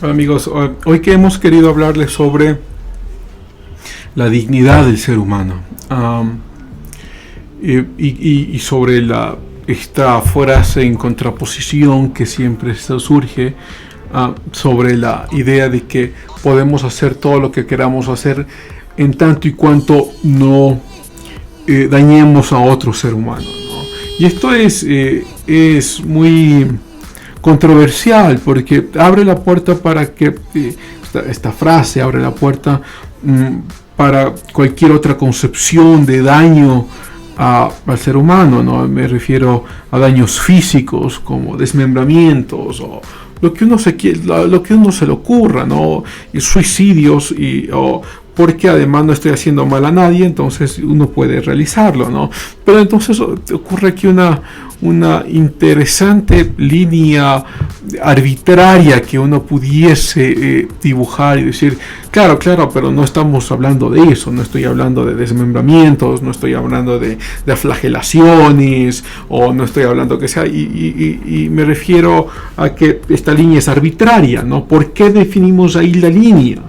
Hola amigos, hoy que hemos querido hablarles sobre la dignidad del ser humano y sobre esta frase en contraposición que siempre surge sobre la idea de que podemos hacer todo lo que queramos hacer en tanto y cuanto no dañemos a otro ser humano, ¿no? Y esto es muy controversial porque abre la puerta para que esta frase abre la puerta para cualquier otra concepción de daño al ser humano, ¿no? Me refiero a daños físicos como desmembramientos o lo que uno se le ocurra, ¿no? Y suicidios porque además no estoy haciendo mal a nadie, entonces uno puede realizarlo, ¿no? Pero entonces ocurre aquí una interesante línea arbitraria que uno pudiese dibujar y decir, claro, pero no estamos hablando de eso, no estoy hablando de desmembramientos, no estoy hablando de flagelaciones, o no estoy hablando que sea, y me refiero a que esta línea es arbitraria, ¿no? ¿Por qué definimos ahí la línea?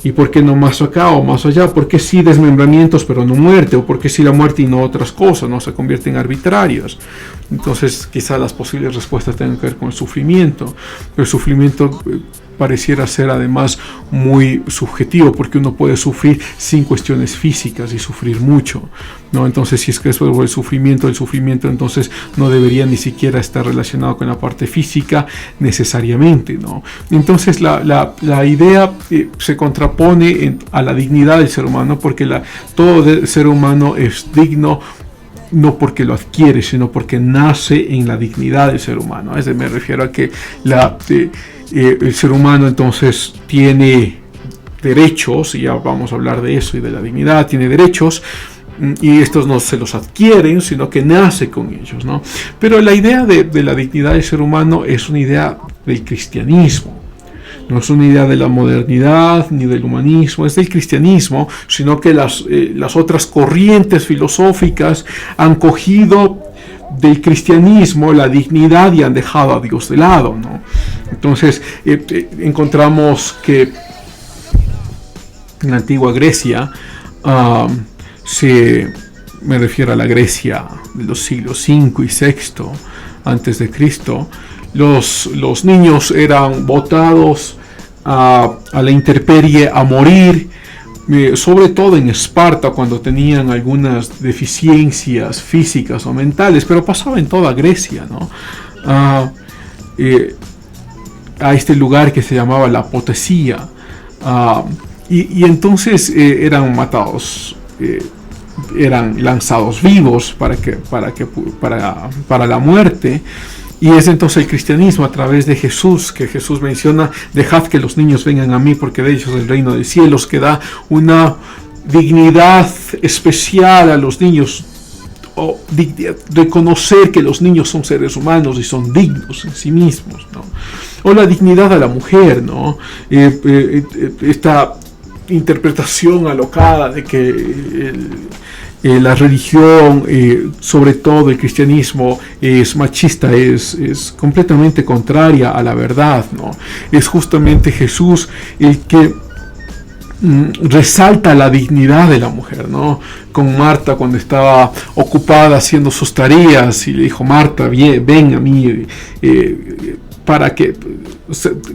¿Y por qué no más acá o más allá? ¿Por qué sí desmembramientos pero no muerte? ¿O por qué sí la muerte y no otras cosas? ¿No? Se convierten arbitrarias. Entonces quizá las posibles respuestas tengan que ver con el sufrimiento. El sufrimiento pareciera ser además muy subjetivo, porque uno puede sufrir sin cuestiones físicas y sufrir mucho, ¿no? Entonces si es que eso es el sufrimiento entonces no debería ni siquiera estar relacionado con la parte física necesariamente, ¿no? Entonces la idea se contrapone a la dignidad del ser humano, porque todo ser humano es digno no porque lo adquiere, sino porque nace en la dignidad del ser humano. A eso me refiero a que el ser humano entonces tiene derechos, y ya vamos a hablar de eso y de la dignidad, tiene derechos, y estos no se los adquieren, sino que nace con ellos, ¿no? Pero la idea de la dignidad del ser humano es una idea del cristianismo. No es una idea de la modernidad ni del humanismo, es del cristianismo, sino que las otras corrientes filosóficas han cogido del cristianismo la dignidad y han dejado a Dios de lado, ¿no? Entonces encontramos que en la antigua Grecia, me refiero a la Grecia de los siglos V y VI antes de Cristo, los niños eran botados a la intemperie, a morir, sobre todo en Esparta, cuando tenían algunas deficiencias físicas o mentales, pero pasaba en toda Grecia, ¿no? A este lugar que se llamaba la apotasía, y entonces eran matados, eran lanzados vivos para la muerte. Y es entonces el cristianismo, a través de Jesús, que Jesús menciona: dejad que los niños vengan a mí, porque de ellos es el reino de los cielos, que da una dignidad especial a los niños, o reconocer que los niños son seres humanos y son dignos en sí mismos, ¿no? O la dignidad a la mujer, ¿no? Esta interpretación alocada de que la religión, sobre todo el cristianismo, es machista, es completamente contraria a la verdad, ¿no? Es justamente Jesús el que resalta la dignidad de la mujer, ¿no? Con Marta, cuando estaba ocupada haciendo sus tareas, y le dijo: Marta, ven a mí, para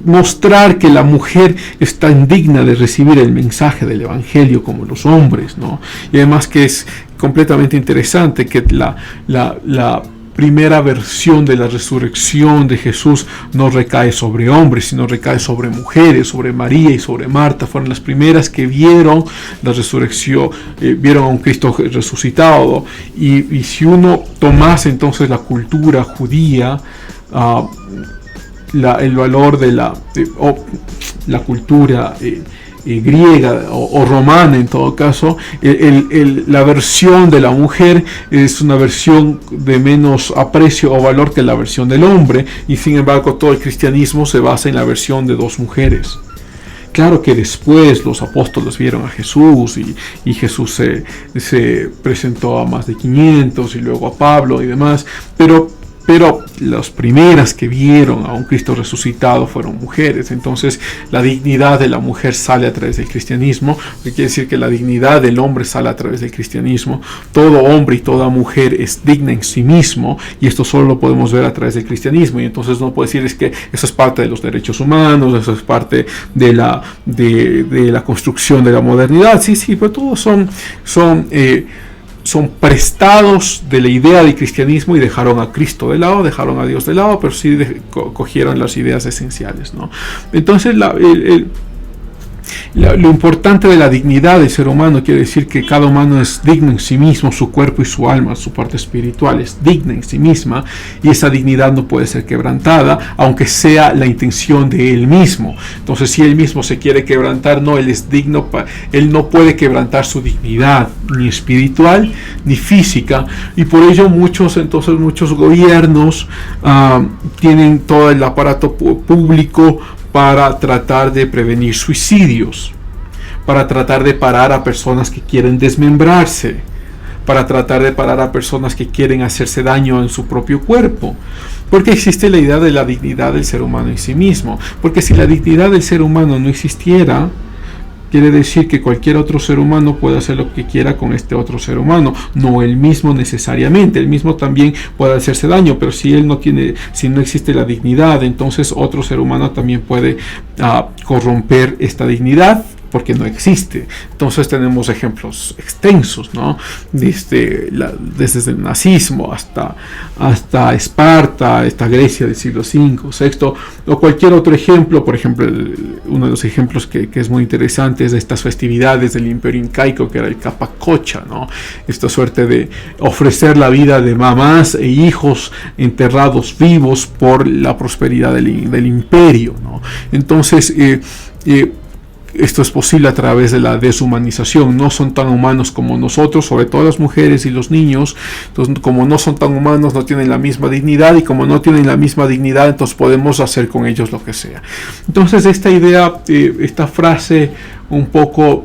mostrar que la mujer está indigna de recibir el mensaje del evangelio como los hombres, ¿no? Y además que es completamente interesante que la primera versión de la resurrección de Jesús no recae sobre hombres, sino recae sobre mujeres, sobre María y sobre Marta. Fueron las primeras que vieron la resurrección, vieron a un Cristo resucitado. Y si uno tomase entonces la cultura judía, el valor de la cultura griega o romana, en todo caso, la versión de la mujer es una versión de menos aprecio o valor que la versión del hombre, y sin embargo todo el cristianismo se basa en la versión de dos mujeres. Claro que después los apóstoles vieron a Jesús, y Jesús se presentó a más de 500, y luego a Pablo y demás, pero pero las primeras que vieron a un Cristo resucitado fueron mujeres. Entonces la dignidad de la mujer sale a través del cristianismo, que quiere decir que la dignidad del hombre sale a través del cristianismo. Todo hombre y toda mujer es digna en sí mismo, y esto solo lo podemos ver a través del cristianismo. Y entonces no puede decir es que eso es parte de los derechos humanos, eso es parte de la construcción de la modernidad. Sí, pero todos son prestados de la idea del cristianismo y dejaron a Cristo de lado, dejaron a Dios de lado, pero sí cogieron las ideas esenciales, ¿no? Entonces lo importante de la dignidad del ser humano quiere decir que cada humano es digno en sí mismo, su cuerpo y su alma, su parte espiritual es digna en sí misma, y esa dignidad no puede ser quebrantada, aunque sea la intención de él mismo. Entonces, si él mismo se quiere quebrantar, no, él es digno, él no puede quebrantar su dignidad, ni espiritual ni física, y por ello muchos gobiernos tienen todo el aparato público para tratar de prevenir suicidios, para tratar de parar a personas que quieren desmembrarse, para tratar de parar a personas que quieren hacerse daño en su propio cuerpo, porque existe la idea de la dignidad del ser humano en sí mismo. Porque si la dignidad del ser humano no existiera, quiere decir que cualquier otro ser humano puede hacer lo que quiera con este otro ser humano, no él mismo necesariamente. Él mismo también puede hacerse daño, pero si no existe la dignidad, entonces otro ser humano también puede corromper esta dignidad, porque no existe. Entonces tenemos ejemplos extensos, ¿no? Desde el nazismo hasta Esparta, esta Grecia del siglo V, VI, o cualquier otro ejemplo. Por ejemplo, uno de los ejemplos que es muy interesante es de estas festividades del Imperio Incaico, que era el Capacocha, ¿no? Esta suerte de ofrecer la vida de mamás e hijos enterrados vivos por la prosperidad del imperio, ¿no? Entonces, esto es posible a través de la deshumanización. No son tan humanos como nosotros, sobre todo las mujeres y los niños. Entonces, como no son tan humanos, no tienen la misma dignidad, y como no tienen la misma dignidad, entonces podemos hacer con ellos lo que sea. Entonces esta idea, esta frase un poco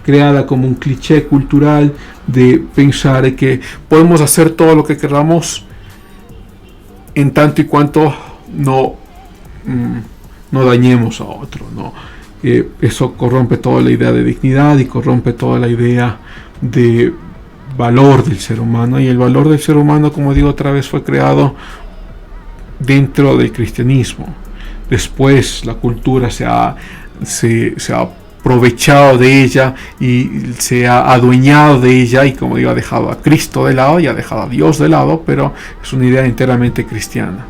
creada como un cliché cultural de pensar que podemos hacer todo lo que queramos en tanto y cuanto no dañemos a otro, ¿no? Eso corrompe toda la idea de dignidad y corrompe toda la idea de valor del ser humano. Y el valor del ser humano, como digo otra vez, fue creado dentro del cristianismo. Después la cultura se ha aprovechado de ella y se ha adueñado de ella, y como digo, ha dejado a Cristo de lado y ha dejado a Dios de lado, pero es una idea enteramente cristiana.